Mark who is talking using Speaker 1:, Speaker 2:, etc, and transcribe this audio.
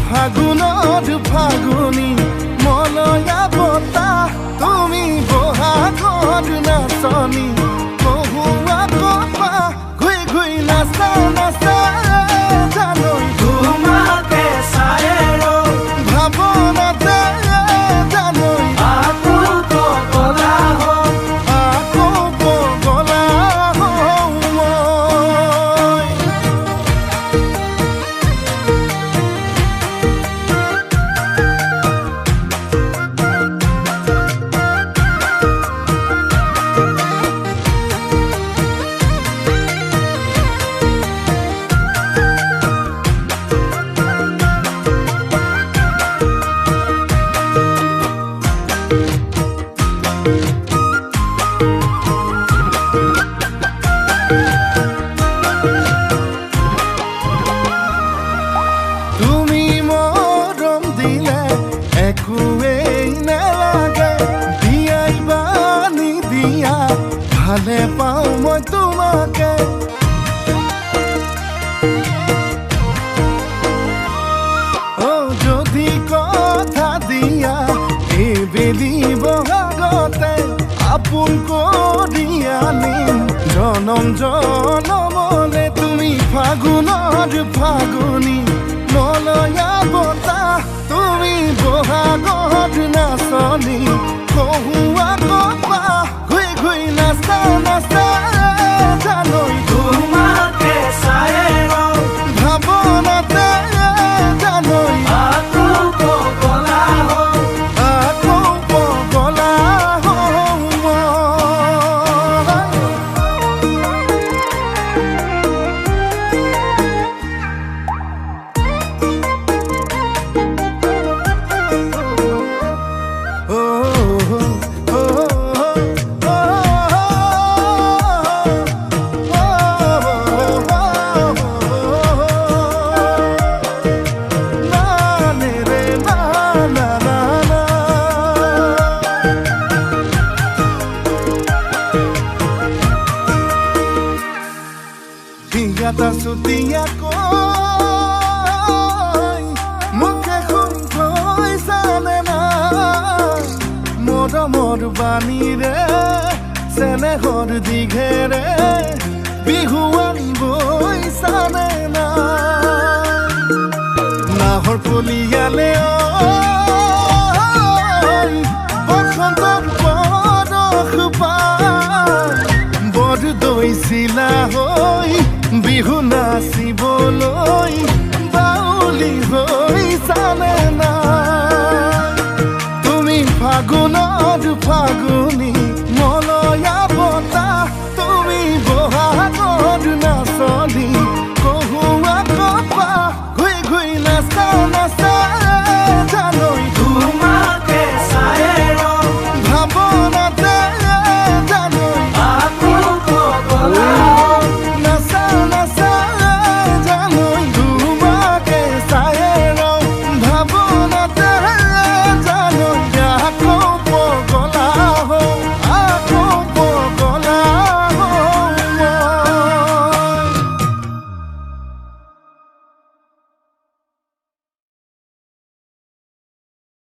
Speaker 1: ফাগুনত ফাগুনি মলয়া বতাহ তুমি বহাগত নাচনি কহুৱা কপা ঘুই ঘুই নাচা নাচা জানৈ
Speaker 2: তোমাকে চাই
Speaker 1: ভাৱনাতে জানৈ
Speaker 2: আকৌ পগলা হওঁ
Speaker 1: আকৌ পগলা হওঁ মই। তুমি মৰম দিলে একোৱেই নালাগে, দিয়াই বা নিদিয়া ভালে পাওঁ মই তোমাকে। যদি কথা দিয়া এইবেলি বহাগতে আপোন কৰি আনিম জনম জনমলে। তুমি ফাগুনৰ ফাগুনি মলয়া বতাহ তুমি বহাগত নাচনি কহুৱা কপা ঘুই ঘুই নাচা নাচা জানৈ
Speaker 2: তোমাকে চাই
Speaker 1: ভাৱনাতে জানৈ
Speaker 2: আকৌ পগলা হওঁ
Speaker 1: আকৌ পগলা হওঁ মই। Hingga sutiaকৈ মুখে শুই জানে না মৰমৰ বাণীৰে চেনেহৰ দিঘেৰে বিহুৱান বৈ জানে না নাহৰ কলিয়ালে বসন্তৰ বৰষ পাই বৰ দৈছিলা হৈ বিহু নাচিবলৈ বাউলি হৈ জানে